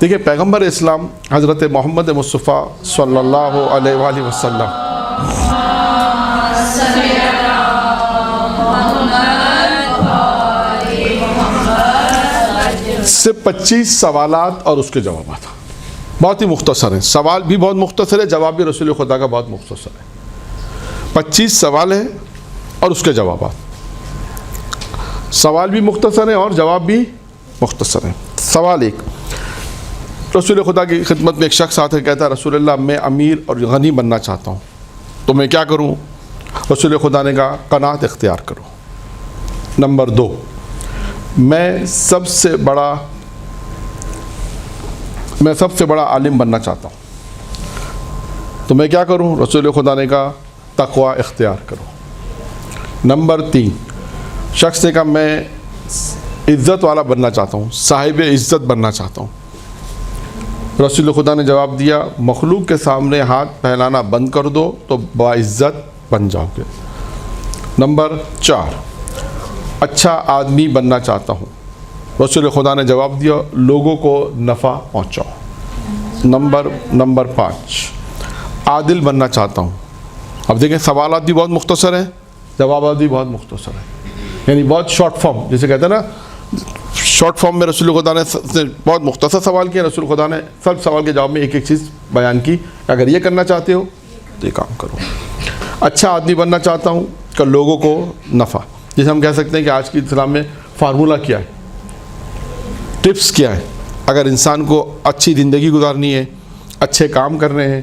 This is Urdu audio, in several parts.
دیکھیں پیغمبر اسلام حضرت محمد مصطفیٰ صلی اللہ علیہ وآلہ وسلم سے 25 سوالات اور اس کے جوابات بہت ہی مختصر ہیں. سوال بھی بہت مختصر ہے، جواب بھی رسول خدا کا بہت مختصر ہے. 25 سوال ہیں اور اس کے جوابات. سوال بھی مختصر ہیں اور جواب بھی مختصر ہیں. سوال 1، رسول خدا کی خدمت میں ایک شخص آتا ہے، کہتا ہے رسول اللہ میں امیر اور غنی بننا چاہتا ہوں، تو میں کیا کروں؟ رسول خدا نے کہا قناعت اختیار کرو. نمبر 2، میں سب سے بڑا عالم بننا چاہتا ہوں، تو میں کیا کروں؟ رسول خدا نے کہا تقوی اختیار کرو. نمبر 3، شخص نے کہا میں عزت والا بننا چاہتا ہوں، صاحب عزت بننا چاہتا ہوں. رسول خدا نے جواب دیا مخلوق کے سامنے ہاتھ پھیلانا بند کر دو تو باعزت بن جاؤ گے. نمبر 4، اچھا آدمی بننا چاہتا ہوں. رسول خدا نے جواب دیا لوگوں کو نفع پہنچاؤ. نمبر 5، عادل بننا چاہتا ہوں. اب دیکھیں سوالات بھی بہت مختصر ہیں، جوابات بھی بہت مختصر ہیں، یعنی بہت شارٹ فارم جسے کہتے ہیں نا، شارٹ فارم میں رسول خدا نے بہت مختصر سوال کیا. رسول خدا نے سب سوال کے جواب میں ایک ایک چیز بیان کی، اگر یہ کرنا چاہتے ہو تو یہ کام کرو. اچھا آدمی بننا چاہتا ہوں کہ لوگوں کو نفع، جسے ہم کہہ سکتے ہیں کہ آج کی اسلام میں فارمولہ کیا ہے، ٹپس کیا ہے. اگر انسان کو اچھی زندگی گزارنی ہے، اچھے کام کرنے ہیں،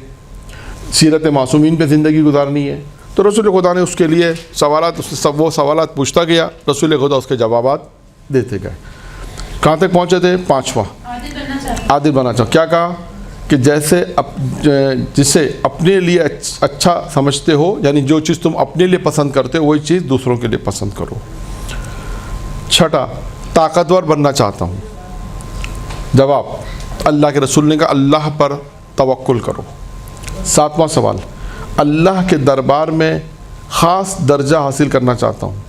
سیرت معصومین پہ زندگی گزارنی ہے، تو رسول خدا نے اس کے لیے وہ سوالات پوچھتا گیا، رسول خدا اس کے جوابات دیتے گئے. کہاں تک پہنچے تھے؟ 5واں، عادل بننا چاہو. کیا کہا کہ جسے اپنے لیے اچھا سمجھتے ہو، یعنی جو چیز تم اپنے لیے پسند کرتے ہو وہی چیز دوسروں کے لیے پسند کرو. 6، طاقتور بننا چاہتا ہوں. جواب اللہ کے رسول نے کہا اللہ پر توکل کرو. 7واں سوال، اللہ کے دربار میں خاص درجہ حاصل کرنا چاہتا ہوں.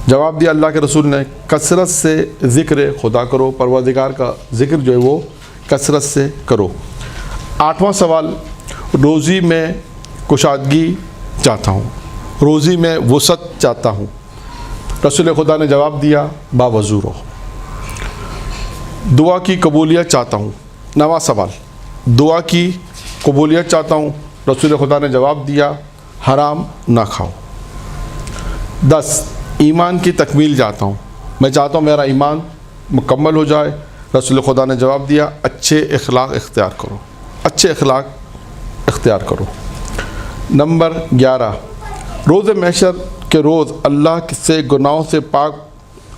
جواب دیا اللہ کے رسول نے کثرت سے ذکر خدا کرو، پروردگار کا ذکر جو ہے وہ کثرت سے کرو. 8واں سوال، روزی میں کشادگی چاہتا ہوں، روزی میں وسعت چاہتا ہوں. رسول خدا نے جواب دیا باوضو رہو. دعا کی قبولیت چاہتا ہوں. 9واں سوال، دعا کی قبولیت چاہتا ہوں. رسول خدا نے جواب دیا حرام نہ کھاؤ. 10، ایمان کی تکمیل چاہتا ہوں، میں چاہتا ہوں میرا ایمان مکمل ہو جائے. رسول خدا نے جواب دیا اچھے اخلاق اختیار کرو، اچھے اخلاق اختیار کرو. نمبر 11، روز محشر کے روز اللہ سے گناہوں سے پاک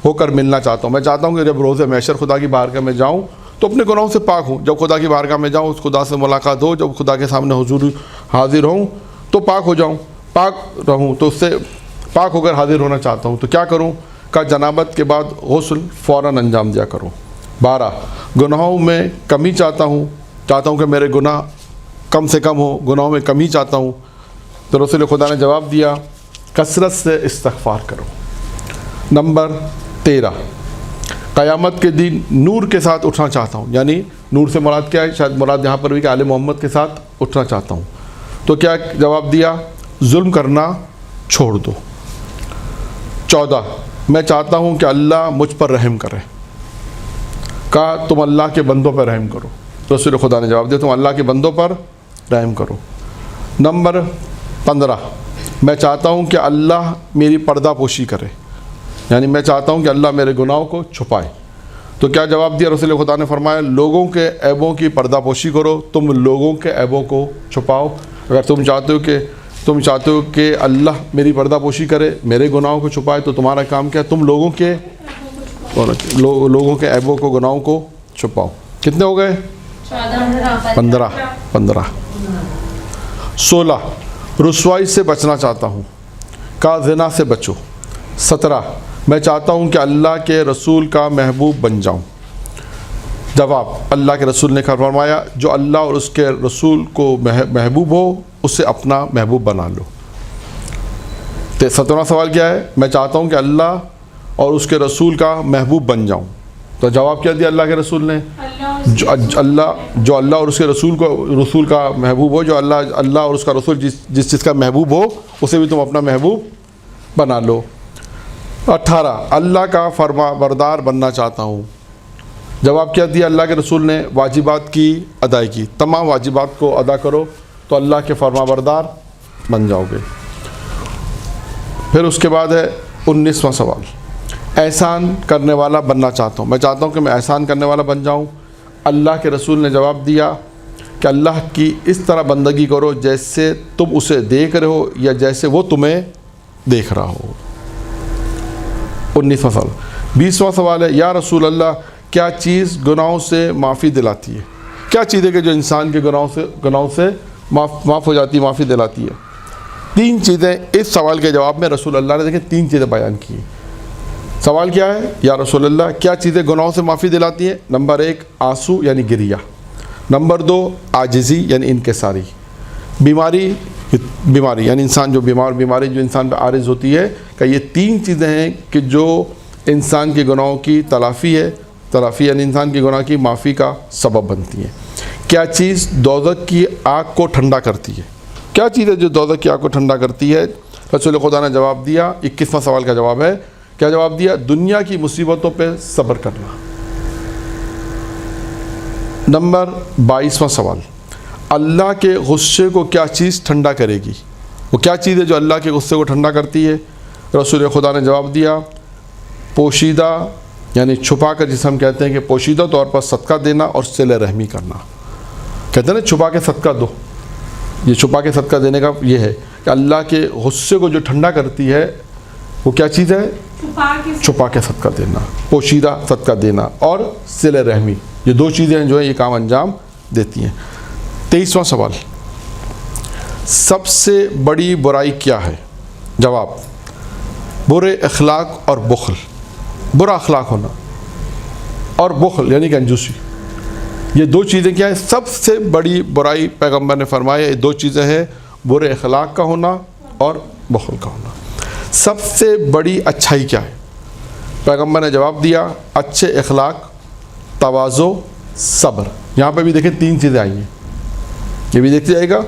ہو کر ملنا چاہتا ہوں. میں چاہتا ہوں کہ جب روز محشر خدا کی بارگاہ میں جاؤں تو اپنے گناہوں سے پاک ہوں. جب خدا کی بارگاہ میں جاؤں، اس خدا سے ملاقات ہو، جب خدا کے سامنے حضور حاضر ہوں تو پاک ہو جاؤں، پاک رہوں، تو اس سے پاک ہو کر حاضر ہونا چاہتا ہوں. تو کیا کروں؟ کہ جنابت کے بعد غسل فوراً انجام دیا کرو. 12، گناہوں میں کمی چاہتا ہوں کہ میرے گناہ کم سے کم ہو، گناہوں میں کمی چاہتا ہوں. تو رسول خدا نے جواب دیا کثرت سے استغفار کرو. نمبر 13، قیامت کے دن نور کے ساتھ اٹھنا چاہتا ہوں. یعنی نور سے مراد کیا ہے؟ شاید مراد یہاں پر بھی کہ آل محمد کے ساتھ اٹھنا چاہتا ہوں. تو کیا جواب دیا ظلم کرنا چھوڑ دو. 14، میں چاہتا ہوں کہ اللہ مجھ پر رحم کرے. کہا تم اللہ کے بندوں پر رحم کرو. رسول خدا نے جواب دیا تم اللہ کے بندوں پر رحم کرو. نمبر 15، میں چاہتا ہوں کہ اللہ میری پردہ پوشی کرے، یعنی میں چاہتا ہوں کہ اللہ میرے گناہوں کو چھپائے. تو کیا جواب دیا؟ رسول خدا نے فرمایا لوگوں کے عیبوں کی پردہ پوشی کرو، تم لوگوں کے عیبوں کو چھپاؤ. اگر تم چاہتے ہو کہ اللہ میری پردہ پوشی کرے، میرے گناہوں کو چھپائے، تو تمہارا کام کیا ہے؟ تم لوگوں کے عیبوں کو، گناہوں کو چھپاؤ. کتنے ہو گئے؟ 15. 16، رسوائی سے بچنا چاہتا ہوں، کا زنا سے بچو. 17، میں چاہتا ہوں کہ اللہ کے رسول کا محبوب بن جاؤں. جواب اللہ کے رسول نے فرمایا جو اللہ اور اس کے رسول کو محبوب ہو اسے اپنا محبوب بنا لو. 17واں سوال کیا ہے؟ میں چاہتا ہوں کہ اللہ اور اس کے رسول کا محبوب بن جاؤں. تو جواب کیا دیا اللہ کے رسول نے؟ جو اللہ اور اس کے رسول کا محبوب ہو، جو اللہ اور اس کا رسول جس چیز کا محبوب ہو اسے بھی تم اپنا محبوب بنا لو۔ 18 اللہ کا فرما بردار بننا چاہتا ہوں۔ جواب کیا دیا اللہ کے رسول نے؟ واجبات کی ادائیگی، تمام واجبات کو ادا کرو تو اللہ کے فرما بردار بن جاؤ گے۔ پھر اس کے بعد ہے 19واں سوال، احسان کرنے والا بننا چاہتا ہوں، میں چاہتا ہوں کہ میں احسان کرنے والا بن جاؤں۔ اللہ کے رسول نے جواب دیا کہ اللہ کی اس طرح بندگی کرو جیسے تم اسے دیکھ رہے ہو یا جیسے وہ تمہیں دیکھ رہا ہو۔ 19واں سوال۔ 20واں سوال ہے، یا رسول اللہ کیا چیز گناہوں سے معافی دلاتی ہے؟ کیا چیز ہے کہ جو انسان کے گناہوں سے معاف ہو جاتی ہے، معافی دلاتی ہے؟ 3 چیزیں اس سوال کے جواب میں رسول اللہ نے دیکھیں 3 چیزیں بیان کی۔ سوال کیا ہے؟ یا رسول اللہ کیا چیزیں گناہوں سے معافی دلاتی ہیں؟ نمبر 1 آنسو یعنی گریہ، نمبر 2 عاجزی یعنی انکساری، بیماری یعنی انسان جو بیماری جو انسان پہ عارض ہوتی ہے، کہ یہ 3 چیزیں ہیں کہ جو انسان کے گناہوں کی تلافی یعنی انسان کے گناہ کی معافی کا سبب بنتی ہیں۔ کیا چیز دوزخ کی آگ کو ٹھنڈا کرتی ہے؟ کیا چیز ہے جو دوزخ کی آگ کو ٹھنڈا کرتی ہے؟ رسول خدا نے جواب دیا، 21واں سوال کا جواب ہے، کیا جواب دیا؟ دنیا کی مصیبتوں پہ صبر کرنا۔ نمبر 22واں سوال، اللہ کے غصے کو کیا چیز ٹھنڈا کرے گی؟ وہ کیا چیز ہے جو اللہ کے غصے کو ٹھنڈا کرتی ہے؟ رسول خدا نے جواب دیا، پوشیدہ یعنی چھپا کر، جسے ہم کہتے ہیں کہ پوشیدہ طور پر صدقہ دینا اور صلہ رحمی کرنا۔ کہتے ہیں نا چھپا کے صدقہ دو، یہ چھپا کے صدقہ دینے کا یہ ہے کہ اللہ کے غصے کو جو ٹھنڈا کرتی ہے وہ کیا چیز ہے؟ چھپا کے صدقہ دینا، پوشیدہ صدقہ دینا اور صلہ رحمی، یہ 2 چیزیں ہیں جو ہیں یہ کام انجام دیتی ہیں۔ 23واں سوال، سب سے بڑی برائی کیا ہے؟ جواب، برے اخلاق اور بخل، برا اخلاق ہونا اور بخل یعنی کنجوسی، یہ 2 چیزیں کیا ہیں؟ سب سے بڑی برائی پیغمبر نے فرمایا یہ 2 چیزیں ہیں، برے اخلاق کا ہونا اور بخل کا ہونا۔ سب سے بڑی اچھائی کیا ہے؟ پیغمبر نے جواب دیا، اچھے اخلاق، تواضع، صبر۔ یہاں پہ بھی دیکھیں 3 چیزیں آئی ہیں، یہ بھی دیکھتے جائے گا۔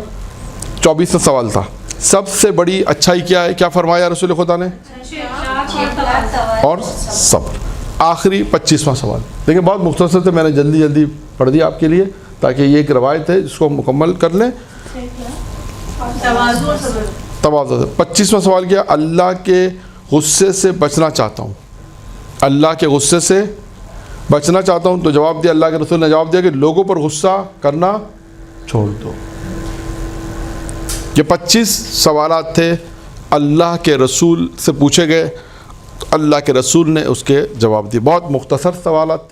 24واں سوال تھا، سب سے بڑی اچھائی کیا ہے؟ کیا فرمایا رسول خدا نے؟ اور صبر۔ آخری 25واں سوال دیکھیں، بہت مختصر سے میں نے جلدی پڑھ دیا آپ کے لیے تاکہ یہ ایک روایت ہے جس کو مکمل کر لیں۔ تواضع۔ 25واں سوال کیا؟ اللہ کے غصے سے بچنا چاہتا ہوں، اللہ کے غصے سے بچنا چاہتا ہوں۔ تو جواب دیا، اللہ کے رسول نے جواب دیا کہ لوگوں پر غصہ کرنا چھوڑ دو۔ یہ 25 سوالات تھے، اللہ کے رسول سے پوچھے گئے، اللہ کے رسول نے اس کے جواب دیے۔ بہت مختصر سوالات تھے۔